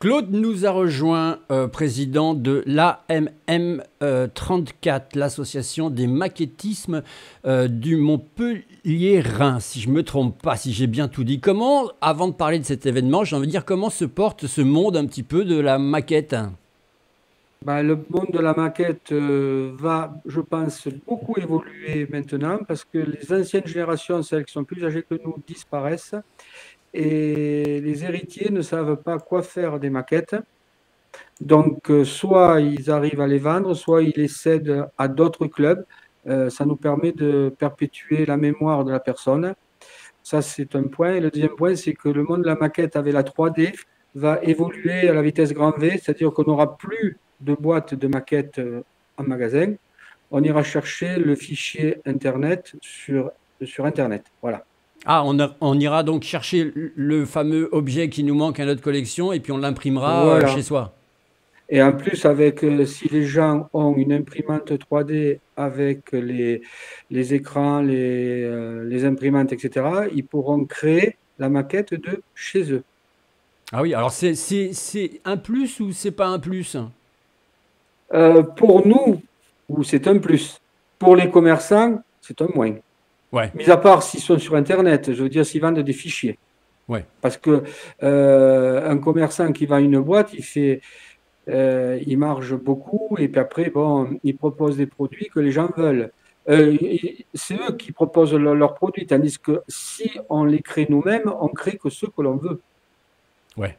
Claude nous a rejoint, président de l'AMM 34, l'association des maquettismes du Montpellier-Rhin, si je ne me trompe pas, si j'ai bien tout dit. Comment, avant de parler de cet événement, j'ai envie de dire, comment se porte ce monde un petit peu de la maquette? Ben, le monde de la maquette va, je pense, beaucoup évoluer maintenant parce que les anciennes générations, celles qui sont plus âgées que nous, disparaissent et les héritiers ne savent pas quoi faire des maquettes. Donc, soit ils arrivent à les vendre, soit ils les cèdent à d'autres clubs. Ça nous permet de perpétuer la mémoire de la personne. Ça, c'est un point. Et le deuxième point, c'est que le monde de la maquette avec la 3D va évoluer à la vitesse grand V, c'est-à-dire qu'on n'aura plus de boîtes de maquettes en magasin. On ira chercher le fichier Internet sur Internet. Voilà. Ah, on ira donc chercher le fameux objet qui nous manque à notre collection et puis on l'imprimera chez Voilà. soi. Et en plus, si les gens ont une imprimante 3D avec les écrans, les imprimantes, etc., ils pourront créer la maquette de chez eux. Ah oui, alors c'est un plus ou c'est pas un plus? Pour nous, ou c'est un plus. Pour les commerçants, c'est un moins. Ouais, Mis à part s'ils sont sur Internet, je veux dire s'ils vendent des fichiers. ouais. Parce que un commerçant qui vend une boîte, il marge beaucoup et puis après, bon, il propose des produits que les gens veulent. C'est eux qui proposent leurs produits, tandis que si on les crée nous-mêmes, on crée que ceux que l'on veut. Ouais.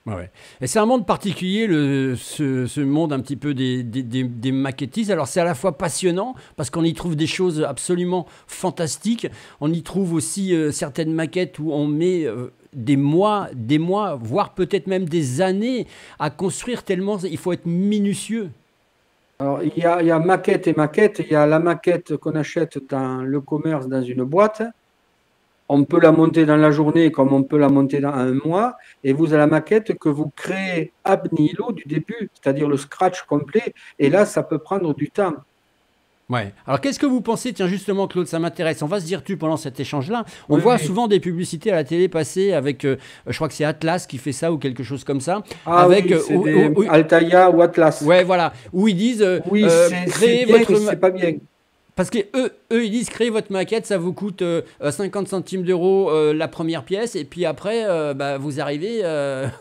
Ouais, ouais. Et c'est un monde particulier, ce monde un petit peu des maquettistes. Alors c'est à la fois passionnant parce qu'on y trouve des choses absolument fantastiques. On y trouve aussi certaines maquettes où on met des mois, voire peut-être même des années à construire tellement il faut être minutieux. Alors, il y a maquette et maquette. Il y a la maquette qu'on achète dans le commerce dans une boîte. On peut la monter dans la journée comme on peut la monter dans un mois. Et vous avez la maquette que vous créez ab nihilo du début, c'est-à-dire le scratch complet. Et là, ça peut prendre du temps. Ouais. Alors qu'est-ce que vous pensez, tiens justement Claude, ça m'intéresse, on va se dire tu pendant cet échange-là, on Oui, voit oui. souvent des publicités à la télé passer avec, je crois que c'est Atlas qui fait ça ou quelque chose comme ça, Ah avec, oui, c'est des Altaïa ou Atlas. ouais voilà, où ils disent Oui, c'est créez bien et votre... c'est pas bien. Parce que eux, ils disent créer votre maquette, ça vous coûte 50 centimes d'euros la première pièce, et puis après, bah, vous arrivez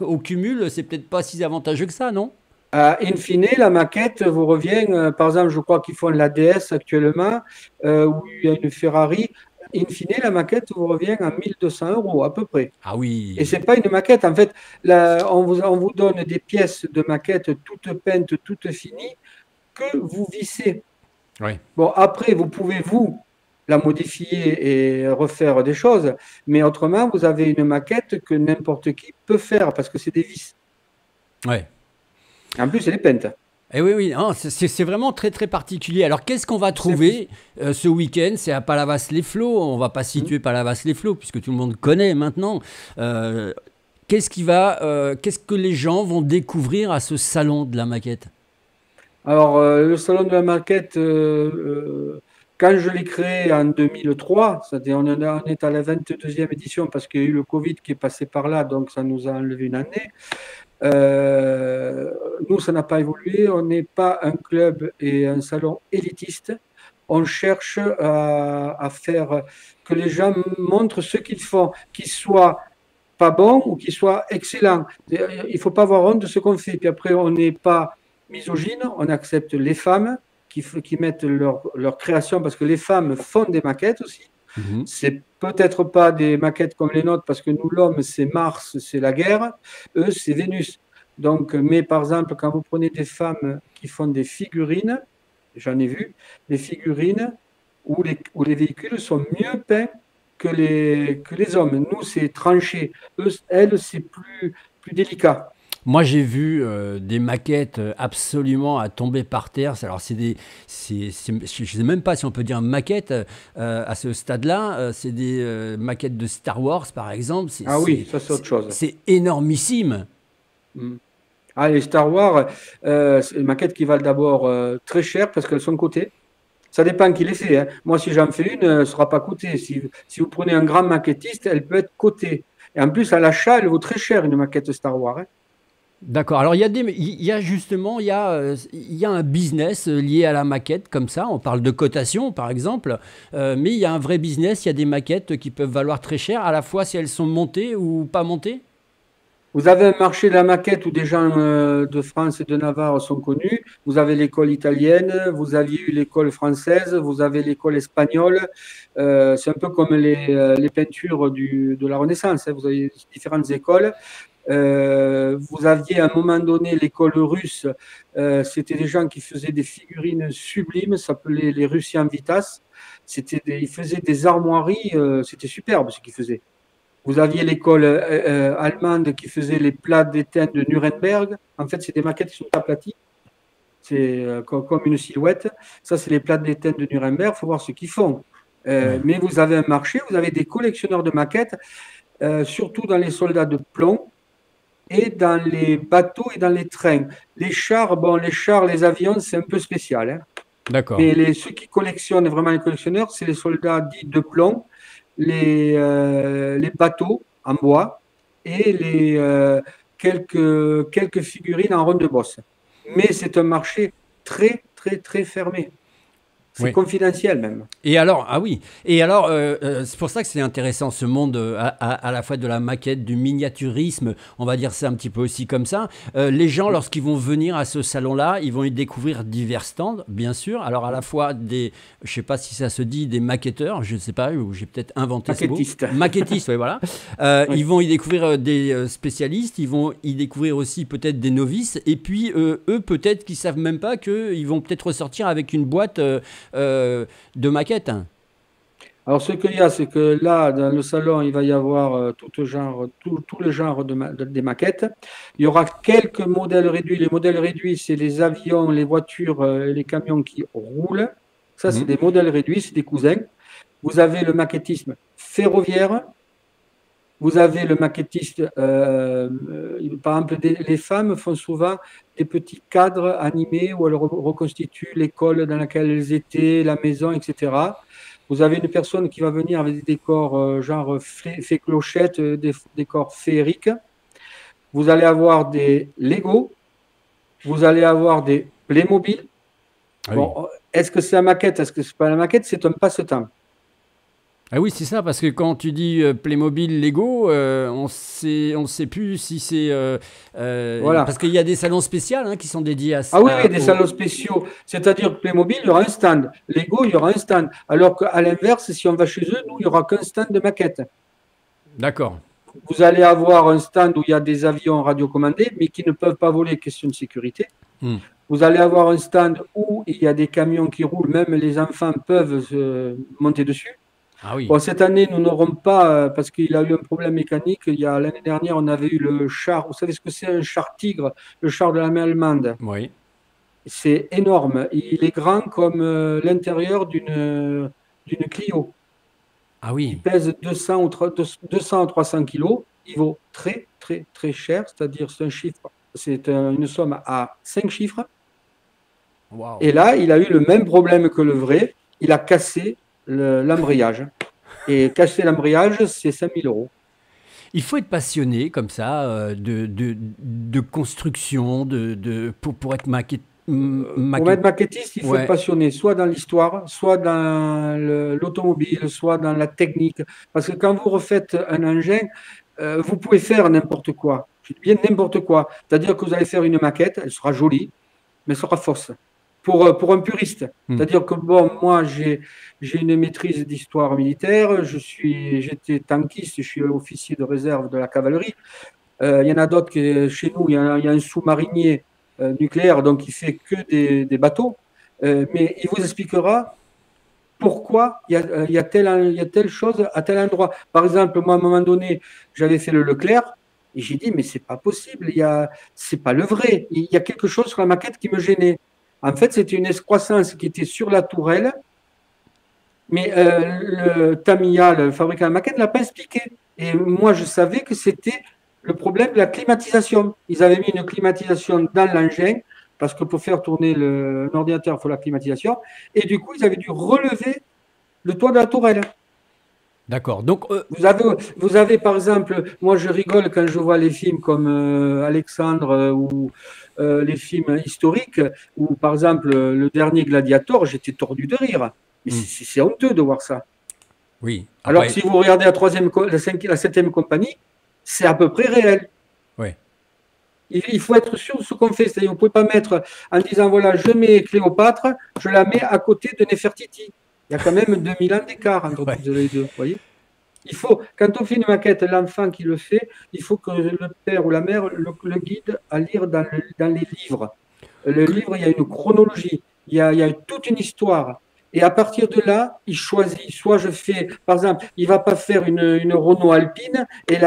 au cumul, c'est peut-être pas si avantageux que ça, non? In fine, la maquette vous revient, par exemple, je crois qu'ils font la DS actuellement, où il y a une Ferrari. In fine, la maquette vous revient à 1200 euros à peu près. Ah Et oui, c'est pas une maquette. En fait, on vous donne des pièces de maquette toutes peintes, toutes finies, que vous vissez. ouais. Bon, après, vous pouvez, vous, la modifier et refaire des choses, mais autrement, vous avez une maquette que n'importe qui peut faire parce que c'est des vis. Ouais. En plus, elle est peinte. Eh oui, oui, hein, c'est vraiment très très particulier. Alors qu'est-ce qu'on va C'est, trouver ce week-end? C'est à Palavas-les-Flots. On va pas situer Palavas-les-Flots puisque tout le monde connaît maintenant. Euh, qu'est-ce que les gens vont découvrir à ce salon de la maquette? Alors, le salon de la maquette, quand je l'ai créé en 2003, c'est-à-dire on est à la 22e édition parce qu'il y a eu le Covid qui est passé par là, donc ça nous a enlevé une année. Euh, Nous, ça n'a pas évolué. On n'est pas un club et un salon élitiste. On cherche à faire que les gens montrent ce qu'ils font, qu'ils soient pas bons ou qu'ils soient excellents. Il ne faut pas avoir honte de ce qu'on fait. Puis après, on n'est pas misogyne, on accepte les femmes qui mettent leur création parce que les femmes font des maquettes aussi. Mhm. C'est peut-être pas des maquettes comme les nôtres parce que nous, l'homme, c'est Mars, c'est la guerre. Eux, c'est Vénus. Donc, mais par exemple, quand vous prenez des femmes qui font des figurines, j'en ai vu, les figurines où les véhicules sont mieux peints que les hommes. Nous, c'est tranché. Elles, c'est plus délicat. Moi, j'ai vu des maquettes absolument à tomber par terre. Alors, je ne sais même pas si on peut dire maquette à ce stade-là. C'est des maquettes de Star Wars, par exemple. Ah oui, ça, c'est autre chose. C'est énormissime. Mm. Ah, les Star Wars, c'est des maquettes qui valent d'abord très cher parce qu'elles sont cotées. Ça dépend qui les fait, hein. Moi, si j'en fais une, elle ne sera pas cotée. Si vous prenez un grand maquettiste, elle peut être cotée. Et en plus, à l'achat, elle vaut très cher, une maquette Star Wars, hein. D'accord. Alors, il y a justement, il y a un business lié à la maquette comme ça. On parle de cotation, par exemple, mais il y a un vrai business. Il y a des maquettes qui peuvent valoir très cher, à la fois si elles sont montées ou pas montées. Vous avez un marché de la maquette où des gens de France et de Navarre sont connus. Vous avez l'école italienne, vous aviez eu l'école française, vous avez l'école espagnole. C'est un peu comme les peintures de la Renaissance, hein. Vous avez différentes écoles. Vous aviez à un moment donné l'école russe. C'était des gens qui faisaient des figurines sublimes, ça s'appelait les Russian Vitas. Ils faisaient des armoiries, c'était superbe ce qu'ils faisaient. Vous aviez l'école allemande qui faisait les plats d'étain de Nuremberg. En fait, c'est des maquettes qui sont aplaties. C'est comme une silhouette. Ça, c'est les plats d'étain de Nuremberg. Il faut voir ce qu'ils font. Ouais. Mais vous avez un marché, vous avez des collectionneurs de maquettes, surtout dans les soldats de plomb et dans les bateaux et dans les trains. Les chars, bon, les chars, les avions, c'est un peu spécial, hein. D'accord. Mais ceux qui collectionnent, vraiment les collectionneurs, c'est les soldats dits de plomb, les bateaux en bois et quelques figurines en ronde de bosse. Mais c'est un marché très, très, très fermé. C'est Oui. confidentiel même. Et alors, ah oui, et alors, c'est pour ça que c'est intéressant ce monde à la fois de la maquette, du miniaturisme, on va dire ça un petit peu aussi comme ça. Les gens, lorsqu'ils vont venir à ce salon-là, ils vont y découvrir divers stands, bien sûr. Alors à la fois je sais pas si ça se dit, des maquetteurs, je ne sais pas, ou j'ai peut-être inventé ce mot. Maquettiste. Maquettistes, oui, voilà. Oui. Ils vont y découvrir des spécialistes, ils vont y découvrir aussi peut-être des novices, et puis eux, peut-être qu'ils savent même pas qu'ils vont peut-être ressortir avec une boîte. De maquettes, hein. Alors, ce qu'il y a, c'est que là, dans le salon, il va y avoir tout le genre des maquettes. Il y aura quelques modèles réduits. Les modèles réduits, c'est les avions, les voitures, les camions qui roulent. Ça, c'est Mhm. des modèles réduits, c'est des cousins. Vous avez le maquettisme ferroviaire. Vous avez le maquettiste, par exemple, les femmes font souvent des petits cadres animés où elles reconstituent l'école dans laquelle elles étaient, la maison, etc. Vous avez une personne qui va venir avec des décors genre fée clochette, des décors féeriques. Vous allez avoir des Lego, vous allez avoir des Playmobil. Ah oui. Bon, est-ce que c'est la maquette? Est-ce que c'est pas la maquette? C'est un passe-temps. Ah oui, c'est ça, parce que quand tu dis Playmobil, Lego, on sait plus si c'est... Voilà. parce qu'il y a des salons spéciaux hein, qui sont dédiés Ah oui, oui, des au... salons spéciaux. C'est-à-dire que Playmobil, il y aura un stand. Lego, il y aura un stand. Alors qu'à l'inverse, si on va chez eux, nous, il n'y aura qu'un stand de maquettes. D'accord. Vous allez avoir un stand où il y a des avions radiocommandés, mais qui ne peuvent pas voler, question de sécurité. Hmm. Vous allez avoir un stand où il y a des camions qui roulent, même les enfants peuvent se monter dessus. Ah oui, Bon, cette année, nous n'aurons pas, parce qu'il a eu un problème mécanique. L'année dernière, on avait eu le char. Vous savez ce que c'est un char tigre, le char de l'armée allemande. oui. C'est énorme. Il est grand comme l'intérieur d'une Clio. Ah Il oui. pèse 200 ou 300 kilos. Il vaut très, très, très cher. C'est-à-dire, c'est un chiffre, une somme à 5 chiffres. Waouh. Et là, il a eu le même problème que le vrai. Il a cassé l'embrayage. Et casser l'embrayage, c'est 5000 euros. Il faut être passionné comme ça de construction, pour être Pour être maquettiste, il faut être Ouais. passionné, soit dans l'histoire, soit dans l'automobile, soit dans la technique. Parce que quand vous refaites un engin, vous pouvez faire n'importe quoi. Je dis bien n'importe quoi. C'est-à-dire que vous allez faire une maquette, elle sera jolie, mais elle sera fausse. Pour un puriste. Hmm. C'est-à-dire que, bon, moi, j'ai une maîtrise d'histoire militaire, j'étais tankiste, je suis officier de réserve de la cavalerie. Il y en a d'autres chez nous, il y a un sous-marinier nucléaire, donc il fait que des bateaux. Mais il vous expliquera pourquoi il y a telle chose à tel endroit. Par exemple, moi, à un moment donné, j'avais fait le Leclerc, et j'ai dit, mais c'est pas possible, c'est pas le vrai. Il y a quelque chose sur la maquette qui me gênait. En fait, c'était une excroissance qui était sur la tourelle, mais le Tamiya, le fabricant de la maquette, ne l'a pas expliqué. Et moi, je savais que c'était le problème de la climatisation. Ils avaient mis une climatisation dans l'engin, parce que pour faire tourner un ordinateur, il faut la climatisation. Et du coup, ils avaient dû relever le toit de la tourelle. D'accord. Donc, Vous avez par exemple, moi je rigole quand je vois les films comme Alexandre ou les films historiques, ou par exemple le dernier Gladiator, j'étais tordu de rire. Mais hmm, c'est honteux de voir ça. oui. Alors que Après, si vous regardez la septième compagnie, c'est à peu près réel. ouais. Il faut être sûr de ce qu'on fait. C'est-à-dire, vous ne pouvez pas mettre en disant voilà, je mets Cléopâtre, je la mets à côté de Nefertiti. Il y a quand même 2000 ans d'écart entre Ouais. toutes les deux. Vous voyez, il faut, quand on fait une maquette, l'enfant qui le fait, il faut que le père ou la mère le guide à lire dans les livres. Le livre, il y a une chronologie, il y a toute une histoire. Et à partir de là, il choisit. Soit je fais, par exemple, il ne va pas faire une Renault Alpine et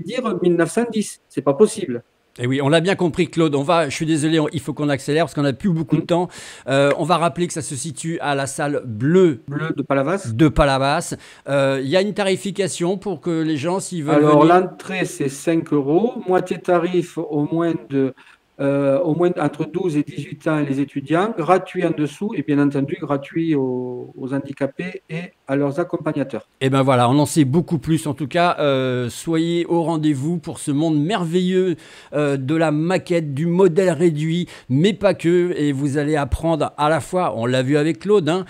dire 1910. C'est pas possible. Et oui, on l'a bien compris, Claude. Je suis désolé, il faut qu'on accélère parce qu'on n'a plus beaucoup de Hmm. temps. On va rappeler que ça se situe à la salle bleue Bleu de Palavas. de Palavas. Il y a une tarification pour que les gens, s'ils veulent Alors, venir. l'entrée, c'est 5 euros. Moitié tarif au moins entre 12 et 18 ans les étudiants. Gratuit en dessous et bien entendu gratuit aux handicapés et à leurs accompagnateurs. Et ben voilà, on en sait beaucoup plus. En tout cas, soyez au rendez-vous pour ce monde merveilleux de la maquette, du modèle réduit, mais pas que. Et vous allez apprendre à la fois, on l'a vu avec Claude, hein,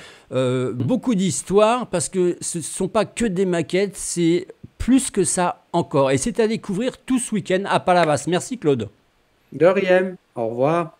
beaucoup d'histoires, parce que ce ne sont pas que des maquettes, c'est plus que ça encore. Et c'est à découvrir tout ce week-end à Palavas. Merci Claude. De rien. Au revoir.